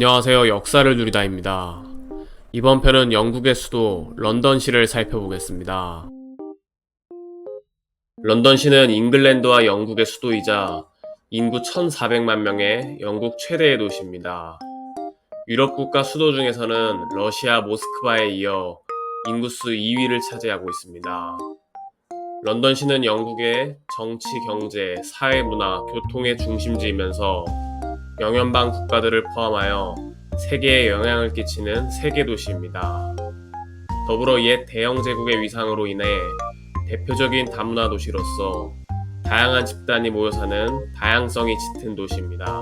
안녕하세요. 역사를 누리다입니다. 이번 편은 영국의 수도 런던시를 살펴보겠습니다. 런던시는 잉글랜드와 영국의 수도이자 인구 1,400만 명의 영국 최대의 도시입니다. 유럽 국가 수도 중에서는 러시아 모스크바에 이어 인구수 2위를 차지하고 있습니다. 런던시는 영국의 정치, 경제, 사회, 문화, 교통의 중심지이면서 영연방 국가들을 포함하여 세계에 영향을 끼치는 세계 도시입니다. 더불어 옛 대영 제국의 위상으로 인해 대표적인 다문화 도시로서 다양한 집단이 모여 사는 다양성이 짙은 도시입니다.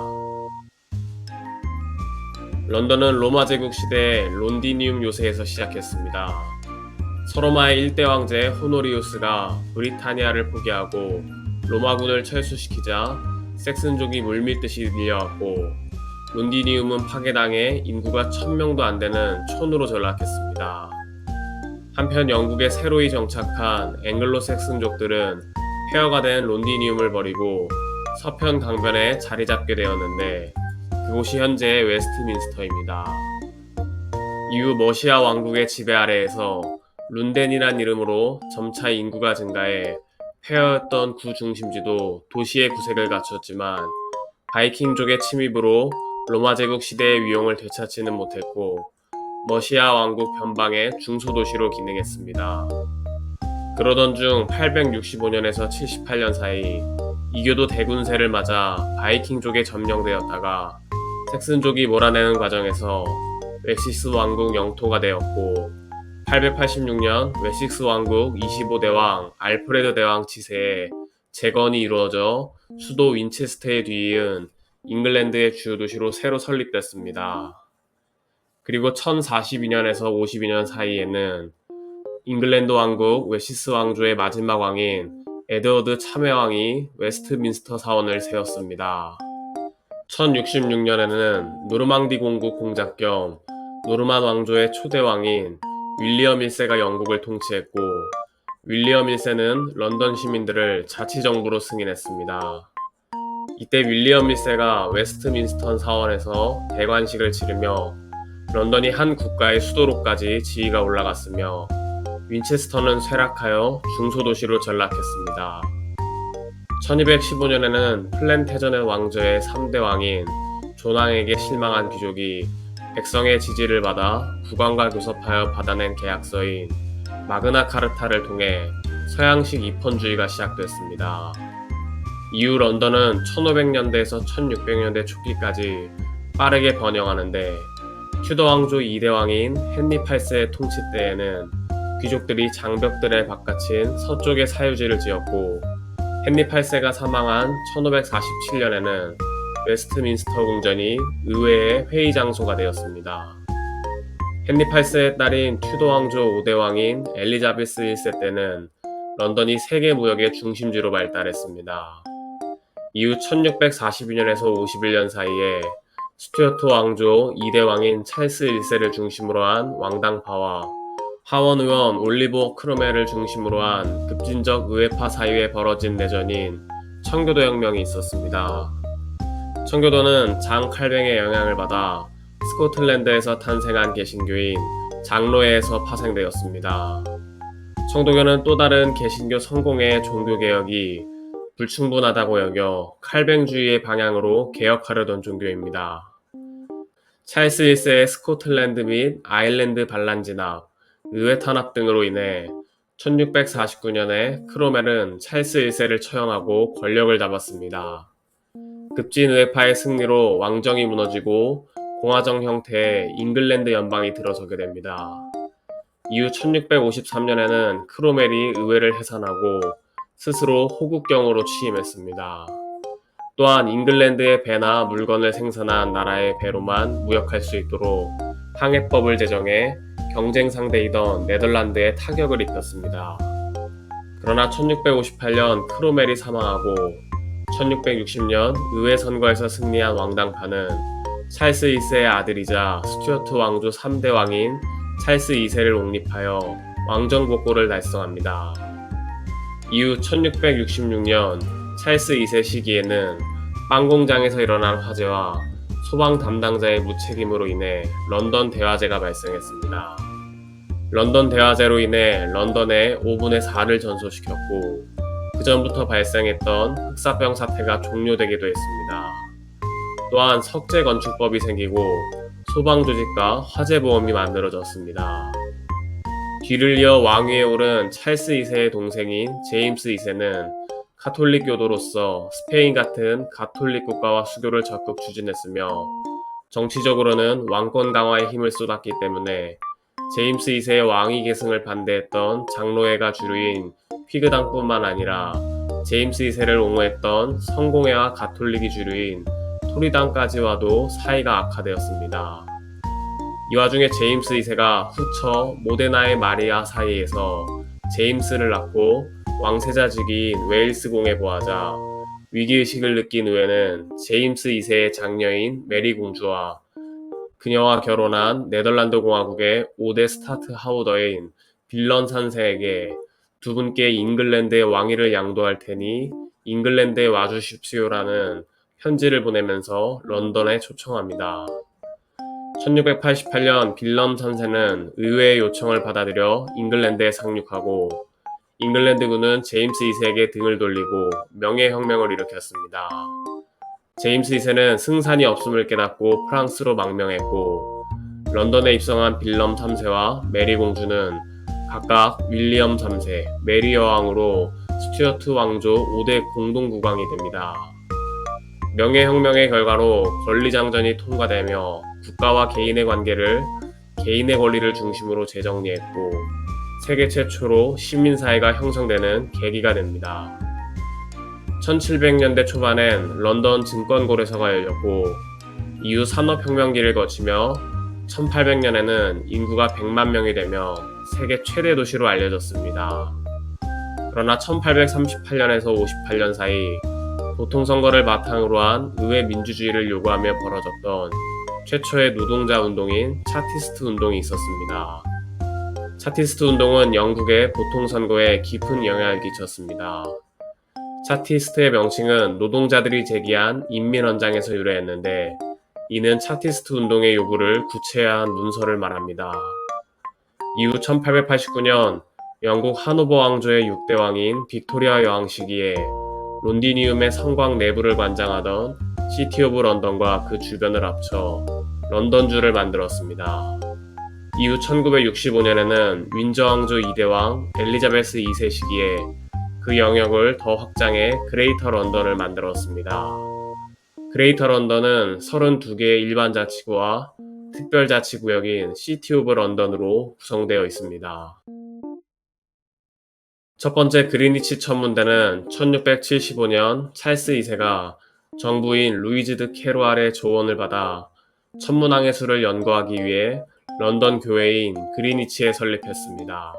런던은 로마 제국 시대 론디니움 요새에서 시작했습니다. 서로마의 1대 황제 호노리우스가 브리타니아를 포기하고 로마군을 철수시키자 섹슨족이 물밀듯이 밀려왔고 론디니움은 파괴당해 인구가 1,000명도 안 되는 촌으로 전락했습니다. 한편 영국에 새로이 정착한 앵글로 섹슨족들은 폐허가 된 론디니움을 버리고 서편 강변에 자리 잡게 되었는데 그곳이 현재의 웨스트민스터입니다. 이후 머시아 왕국의 지배 아래에서 룬덴이란 이름으로 점차 인구가 증가해 폐허였던 구 중심지도 도시의 구색을 갖췄지만 바이킹족의 침입으로 로마 제국 시대의 위용을 되찾지는 못했고 머시아 왕국 변방의 중소도시로 기능했습니다. 그러던 중 865년에서 78년 사이 이교도 대군세를 맞아 바이킹족에 점령되었다가 섹슨족이 몰아내는 과정에서 웨시스 왕국 영토가 되었고 886년 웨식스 왕국 25대 왕 알프레드 대왕 치세에 재건이 이루어져 수도 윈체스터에 뒤이은 잉글랜드의 주요 도시로 새로 설립됐습니다. 그리고 1042년에서 52년 사이에는 잉글랜드 왕국 웨시스 왕조의 마지막 왕인 에드워드 참외왕이 웨스트민스터 사원을 세웠습니다. 1066년에는 노르망디 공국 공작 겸 노르만 왕조의 초대 왕인 윌리엄 1세가 영국을 통치했고 윌리엄 1세는 런던 시민들을 자치정부로 승인했습니다. 이때 윌리엄 1세가 웨스트민스터 사원에서 대관식을 치르며 런던이 한 국가의 수도로까지 지위가 올라갔으며 윈체스터는 쇠락하여 중소도시로 전락했습니다. 1215년에는 플랜테전의 왕조의 3대 왕인 존왕에게 실망한 귀족이 백성의 지지를 받아 국왕과 교섭하여 받아낸 계약서인 마그나 카르타를 통해 서양식 입헌주의가 시작됐습니다. 이후 런던은 1500년대에서 1600년대 초기까지 빠르게 번영하는데 튜더 왕조 2대 왕인 헨리 8세의 통치 때에는 귀족들이 장벽들에 바깥인 서쪽에 사유지를 지었고 헨리 8세가 사망한 1547년에는 웨스트민스터 궁전이 의회의 회의 장소가 되었습니다. 헨리 8세의 딸인 튜더 왕조 5대 왕인 엘리자베스 1세 때는 런던이 세계 무역의 중심지로 발달했습니다. 이후 1642년에서 51년 사이에 스튜어트 왕조 2대 왕인 찰스 1세를 중심으로 한 왕당파와 하원 의원 올리버 크로멜을 중심으로 한 급진적 의회파 사이에 벌어진 내전인 청교도 혁명이 있었습니다. 청교도는 장 칼뱅의 영향을 받아 스코틀랜드에서 탄생한 개신교인 장로회에서 파생되었습니다. 청도교는 또 다른 개신교 성공회의 종교개혁이 불충분하다고 여겨 칼뱅주의의 방향으로 개혁하려던 종교입니다. 찰스 1세의 스코틀랜드 및 아일랜드 반란 진압, 의회 탄압 등으로 인해 1649년에 크로멜은 찰스 1세를 처형하고 권력을 잡았습니다. 급진 의회파의 승리로 왕정이 무너지고 공화정 형태의 잉글랜드 연방이 들어서게 됩니다. 이후 1653년에는 크로멜이 의회를 해산하고 스스로 호국경으로 취임했습니다. 또한 잉글랜드의 배나 물건을 생산한 나라의 배로만 무역할 수 있도록 항해법을 제정해 경쟁 상대이던 네덜란드에 타격을 입혔습니다. 그러나 1658년 크로멜이 사망하고 1660년 의회 선거에서 승리한 왕당파는 찰스 2세의 아들이자 스튜어트 왕조 3대 왕인 찰스 2세를 옹립하여 왕정복고를 달성합니다. 이후 1666년 찰스 2세 시기에는 빵 공장에서 일어난 화재와 소방 담당자의 무책임으로 인해 런던 대화재가 발생했습니다. 런던 대화재로 인해 런던에 5분의 4를 전소시켰고 그전부터 발생했던 흑사병 사태가 종료되기도 했습니다. 또한 석재건축법이 생기고 소방조직과 화재보험이 만들어졌습니다. 뒤를 이어 왕위에 오른 찰스 2세의 동생인 제임스 2세는 가톨릭 교도로서 스페인 같은 가톨릭 국가와 수교를 적극 추진했으며 정치적으로는 왕권 강화에 힘을 쏟았기 때문에 제임스 2세의 왕위 계승을 반대했던 장로회가 주류인 휘그당뿐만 아니라 제임스 2세를 옹호했던 성공회와 가톨릭이 주류인 토리당까지와도 사이가 악화되었습니다. 이 와중에 제임스 2세가 후처 모데나의 마리아 사이에서 제임스를 낳고 왕세자직인 웨일스 공에 보하자 위기의식을 느낀 후에는 제임스 2세의 장녀인 메리 공주와 그녀와 결혼한 네덜란드 공화국의 5대 스타트 하우더인 빌런 3세에게 두 분께 잉글랜드의 왕위를 양도할 테니 잉글랜드에 와주십시오라는 편지를 보내면서 런던에 초청합니다. 1688년 빌런 3세는 의회의 요청을 받아들여 잉글랜드에 상륙하고 잉글랜드군은 제임스 2세에게 등을 돌리고 명예혁명을 일으켰습니다. 제임스 2세는 승산이 없음을 깨닫고 프랑스로 망명했고 런던에 입성한 빌럼 3세와 메리 공주는 각각 윌리엄 3세, 메리 여왕으로 스튜어트 왕조 5대 공동국왕이 됩니다. 명예혁명의 결과로 권리장전이 통과되며 국가와 개인의 관계를 개인의 권리를 중심으로 재정리했고 세계 최초로 시민사회가 형성되는 계기가 됩니다. 1700년대 초반엔 런던 증권거래소가 열렸고 이후 산업혁명기를 거치며 1800년에는 인구가 100만 명이 되며 세계 최대 도시로 알려졌습니다. 그러나 1838년에서 58년 사이 보통선거를 바탕으로 한 의회 민주주의를 요구하며 벌어졌던 최초의 노동자 운동인 차티스트 운동이 있었습니다. 차티스트 운동은 영국의 보통선거에 깊은 영향을 끼쳤습니다. 차티스트의 명칭은 노동자들이 제기한 인민헌장에서 유래했는데 이는 차티스트 운동의 요구를 구체화한 문서를 말합니다. 이후 1889년 영국 하노버 왕조의 6대 왕인 빅토리아 여왕 시기에 론디니움의 성곽 내부를 관장하던 시티 오브 런던과 그 주변을 합쳐 런던주를 만들었습니다. 이후 1965년에는 윈저 왕조 2대 왕 엘리자베스 2세 시기에 그 영역을 더 확장해 그레이터 런던을 만들었습니다. 그레이터 런던은 32개의 일반 자치구와 특별 자치구역인 시티 오브 런던으로 구성되어 있습니다. 첫 번째 그리니치 천문대는 1675년 찰스 2세가 정부인 루이즈 드 캐로알의 조언을 받아 천문왕의 수를 연구하기 위해 런던 교회인 그리니치에 설립했습니다.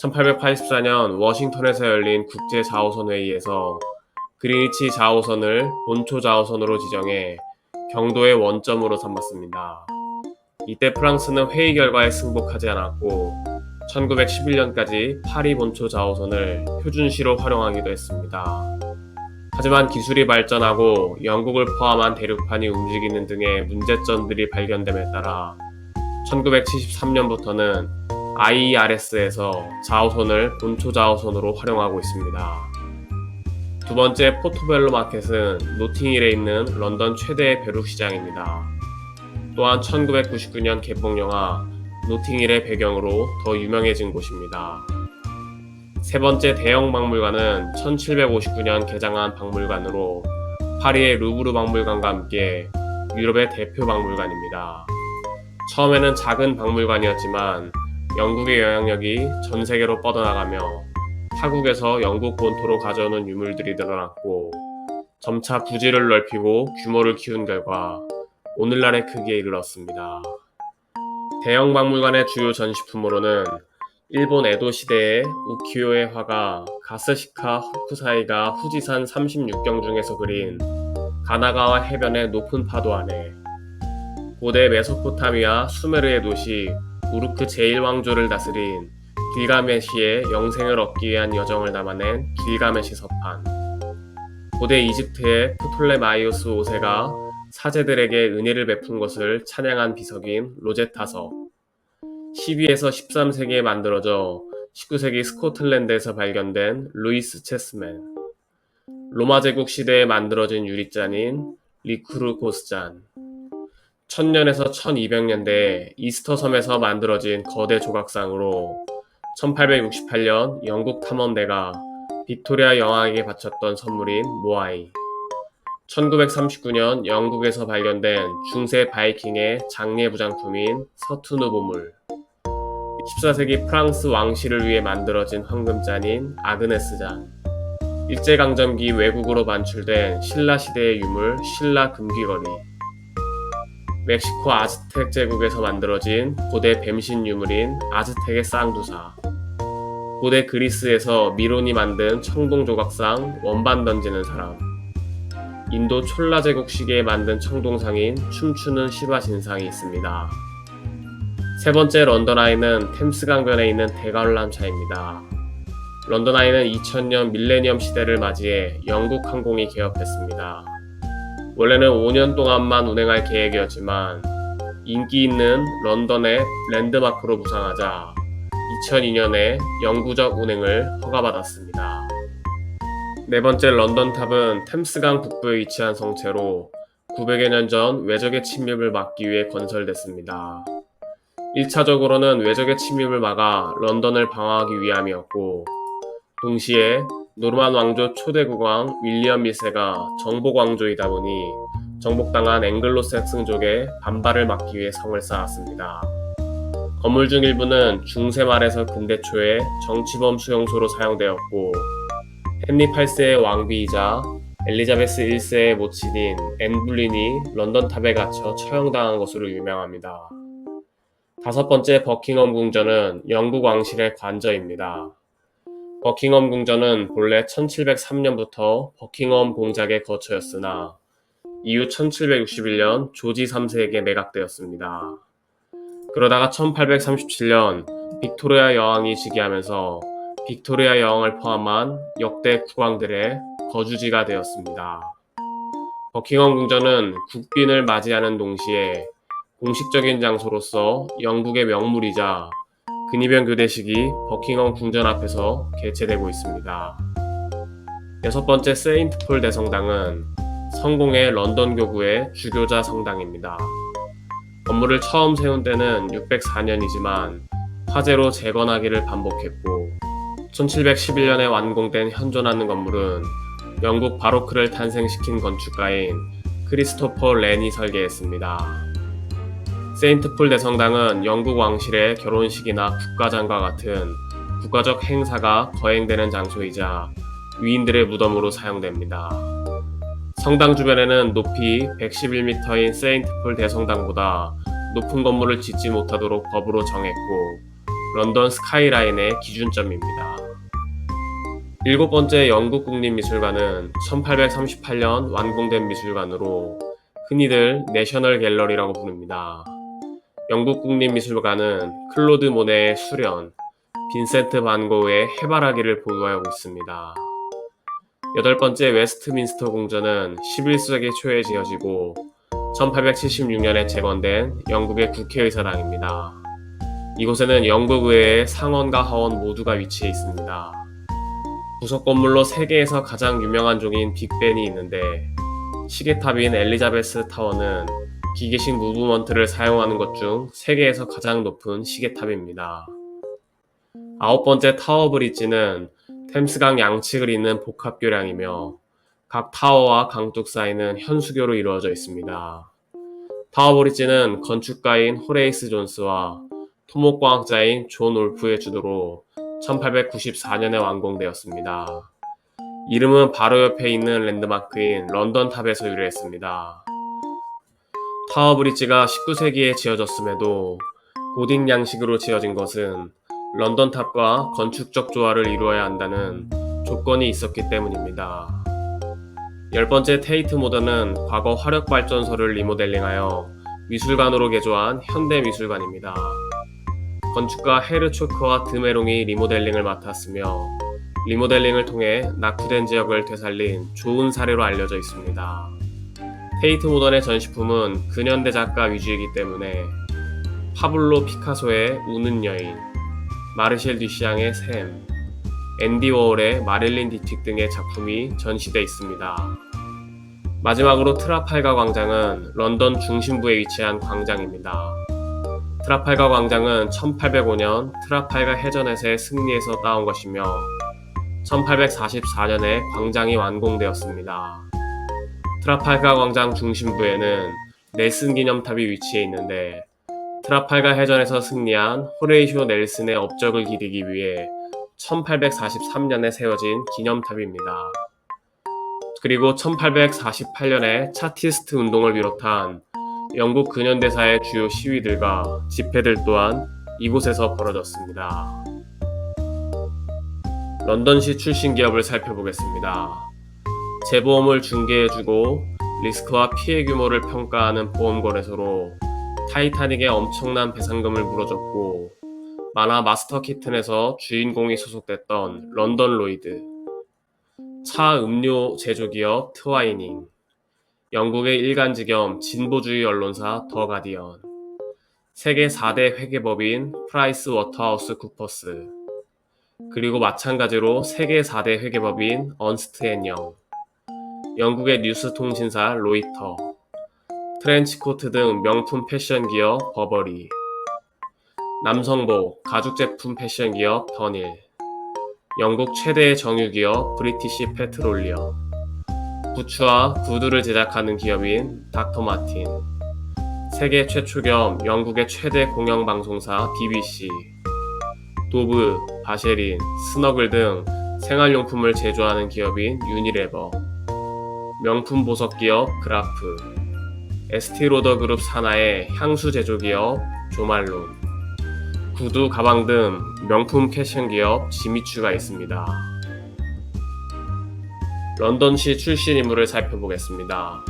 1884년 워싱턴에서 열린 국제자오선회의에서 그리니치 자오선을 본초 자오선으로 지정해 경도의 원점으로 삼았습니다. 이때 프랑스는 회의 결과에 승복하지 않았고 1911년까지 파리 본초 자오선을 표준시로 활용하기도 했습니다. 하지만 기술이 발전하고 영국을 포함한 대륙판이 움직이는 등의 문제점들이 발견됨에 따라 1973년부터는 IERS에서 자오선을 본초 자오선으로 활용하고 있습니다. 두 번째 포토벨로 마켓은 노팅힐에 있는 런던 최대의 벼룩시장입니다. 또한 1999년 개봉 영화 노팅힐의 배경으로 더 유명해진 곳입니다. 세 번째 대형 박물관은 1759년 개장한 박물관으로 파리의 루브르 박물관과 함께 유럽의 대표 박물관입니다. 처음에는 작은 박물관이었지만 영국의 영향력이 전 세계로 뻗어나가며 타국에서 영국 본토로 가져오는 유물들이 늘어났고 점차 부지를 넓히고 규모를 키운 결과 오늘날의 크기에 이르렀습니다. 대형 박물관의 주요 전시품으로는 일본 에도 시대의 우키요의 화가 가스시카 호쿠사이가 후지산 36경 중에서 그린 가나가와 해변의 높은 파도 아래, 고대 메소포타미아 수메르의 도시 우르크 제1왕조를 다스린 길가메시의 영생을 얻기 위한 여정을 담아낸 길가메시 서판, 고대 이집트의 프톨레마이오스 5세가 사제들에게 은혜를 베푼 것을 찬양한 비석인 로제타석. 12에서 13세기에 만들어져 19세기 스코틀랜드에서 발견된 루이스 체스맨. 로마 제국 시대에 만들어진 유리잔인 리쿠르 고스잔. 1000년에서 1200년대에 이스터 섬에서 만들어진 거대 조각상으로 1868년 영국 탐험대가 빅토리아 여왕에게 바쳤던 선물인 모아이. 1939년 영국에서 발견된 중세 바이킹의 장례 부장품인 서투르 보물. 14세기 프랑스 왕실을 위해 만들어진 황금잔인 아그네스잔. 일제강점기 외국으로 반출된 신라 시대의 유물 신라 금귀걸이. 멕시코 아즈텍 제국에서 만들어진 고대 뱀신 유물인 아즈텍의 쌍두사. 고대 그리스에서 미론이 만든 청동 조각상 원반 던지는 사람. 인도 촐라 제국 시기에 만든 청동상인 춤추는 시바 신상이 있습니다. 세 번째 런던 아이는 템스강변에 있는 대관람차입니다. 런던 아이는 2000년 밀레니엄 시대를 맞이해 영국 항공이 개업했습니다. 원래는 5년 동안만 운행할 계획이었지만 인기 있는 런던의 랜드마크로 부상하자 2002년에 영구적 운행을 허가받았습니다. 네 번째 런던탑은 템스강 북부에 위치한 성체로 900여 년 전 외적의 침입을 막기 위해 건설됐습니다. 1차적으로는 외적의 침입을 막아 런던을 방어하기 위함이었고, 동시에 노르만 왕조 초대 국왕 윌리엄 1세가 정복 왕조이다 보니 정복당한 앵글로색슨족의 반발을 막기 위해 성을 쌓았습니다. 건물 중 일부는 중세 말에서 근대 초에 정치범 수용소로 사용되었고, 헨리 8세의 왕비이자 엘리자베스 1세의 모친인 앤 불린이 런던탑에 갇혀 처형당한 것으로 유명합니다. 다섯 번째 버킹엄 궁전은 영국 왕실의 관저입니다. 버킹엄 궁전은 본래 1703년부터 버킹엄 공작의 거처였으나 이후 1761년 조지 3세에게 매각되었습니다. 그러다가 1837년 빅토리아 여왕이 즉위하면서 빅토리아 여왕을 포함한 역대 국왕들의 거주지가 되었습니다. 버킹엄 궁전은 국빈을 맞이하는 동시에 공식적인 장소로서 영국의 명물이자 근위병 교대식이 버킹엄 궁전 앞에서 개최되고 있습니다. 여섯 번째 세인트 폴 대성당은 성공의 런던 교구의 주교자 성당입니다. 건물을 처음 세운 때는 604년이지만 화재로 재건하기를 반복했고 1711년에 완공된 현존하는 건물은 영국 바로크를 탄생시킨 건축가인 크리스토퍼 렌이 설계했습니다. 세인트 폴 대성당은 영국 왕실의 결혼식이나 국가장과 같은 국가적 행사가 거행되는 장소이자 위인들의 무덤으로 사용됩니다. 성당 주변에는 높이 111m인 세인트 폴 대성당보다 높은 건물을 짓지 못하도록 법으로 정했고 런던 스카이라인의 기준점입니다. 일곱 번째 영국 국립미술관은 1838년 완공된 미술관으로 흔히들 내셔널 갤러리라고 부릅니다. 영국 국립미술관은 클로드 모네의 수련, 빈센트 반 고흐의 해바라기를 보유하고 있습니다. 여덟 번째 웨스트민스터 궁전은 11세기 초에 지어지고 1876년에 재건된 영국의 국회의사당입니다. 이곳에는 영국 의회의 상원과 하원 모두가 위치해 있습니다. 부속 건물로 세계에서 가장 유명한 종인 빅벤이 있는데 시계탑인 엘리자베스 타워는 기계식 무브먼트를 사용하는 것 중 세계에서 가장 높은 시계탑입니다. 아홉 번째 타워 브릿지는 템스강 양측을 잇는 복합교량이며 각 타워와 강둑 사이는 현수교로 이루어져 있습니다. 타워 브릿지는 건축가인 호레이스 존스와 토목공학자인 존 올프의 주도로 1894년에 완공되었습니다. 이름은 바로 옆에 있는 랜드마크인 런던탑에서 유래했습니다. 타워 브릿지가 19세기에 지어졌음에도 고딕 양식으로 지어진 것은 런던탑과 건축적 조화를 이루어야 한다는 조건이 있었기 때문입니다. 열 번째 테이트 모던은 과거 화력발전소를 리모델링하여 미술관으로 개조한 현대미술관입니다. 건축가 헤르초크와 드메롱이 리모델링을 맡았으며 리모델링을 통해 낙후된 지역을 되살린 좋은 사례로 알려져 있습니다. 테이트 모던의 전시품은 근현대 작가 위주이기 때문에 파블로 피카소의 우는 여인, 마르셀 듀샹의 샘, 앤디 워홀의 마릴린 디틱 등의 작품이 전시돼 있습니다. 마지막으로 트라팔가 광장은 런던 중심부에 위치한 광장입니다. 트라팔가 광장은 1805년 트라팔가 해전에서의 승리에서 따온 것이며 1844년에 광장이 완공되었습니다. 트라팔가 광장 중심부에는 넬슨 기념탑이 위치해 있는데 트라팔가 해전에서 승리한 호레이쇼 넬슨의 업적을 기리기 위해 1843년에 세워진 기념탑입니다. 그리고 1848년에 차티스트 운동을 비롯한 영국 근현대사의 주요 시위들과 집회들 또한 이곳에서 벌어졌습니다. 런던시 출신 기업을 살펴보겠습니다. 재보험을 중개해주고 리스크와 피해 규모를 평가하는 보험거래소로 타이타닉에 엄청난 배상금을 물어줬고 만화 마스터 키튼에서 주인공이 소속됐던 런던 로이드, 차 음료 제조기업 트와이닝, 영국의 일간지 겸 진보주의 언론사 더 가디언, 세계 4대 회계법인 프라이스 워터하우스 쿠퍼스, 그리고 마찬가지로 세계 4대 회계법인 언스트 앤 영, 영국의 뉴스 통신사 로이터, 트렌치코트 등 명품 패션 기업 버버리, 남성복, 가죽 제품 패션 기업 더닐, 영국 최대의 정유 기업 브리티시 페트롤리엄, 부츠와 구두를 제작하는 기업인 닥터 마틴, 세계 최초 겸 영국의 최대 공영방송사 BBC, 도브, 바쉐린, 스너글 등 생활용품을 제조하는 기업인 유니레버, 명품 보석 기업 그라프, 에스티로더 그룹 산하의 향수 제조 기업 조말론, 구두, 가방 등 명품 패션 기업 지미추가 있습니다. 런던시 출신 인물을 살펴보겠습니다.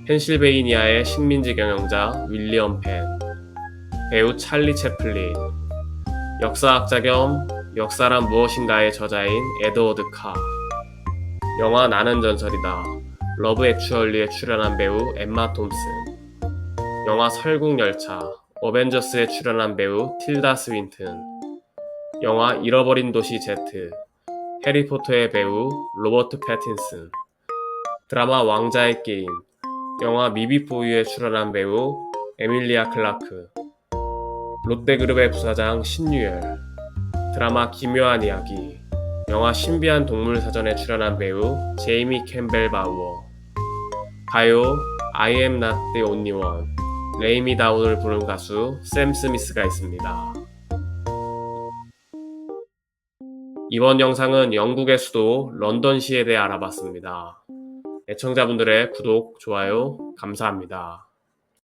펜실베이니아의 식민지 경영자 윌리엄 펜, 배우 찰리 채플린, 역사학자 겸 역사란 무엇인가의 저자인 에드워드 카, 영화 나는 전설이다, 러브 액츄얼리에 출연한 배우 엠마 톰슨, 영화 설국열차, 어벤져스에 출연한 배우 틸다 스윈튼, 영화 잃어버린 도시 Z, 해리포터의 배우 로버트 패틴슨, 드라마 왕자의 게임, 영화 미비포유에 출연한 배우 에밀리아 클라크, 롯데그룹의 부사장 신유열, 드라마 기묘한 이야기, 영화 신비한 동물사전에 출연한 배우 제이미 캠벨 바우어, 가요 I am not the only one, 레이미 다운을 부른 가수 샘 스미스가 있습니다. 이번 영상은 영국의 수도 런던시에 대해 알아봤습니다. 애청자분들의 구독, 좋아요 감사합니다.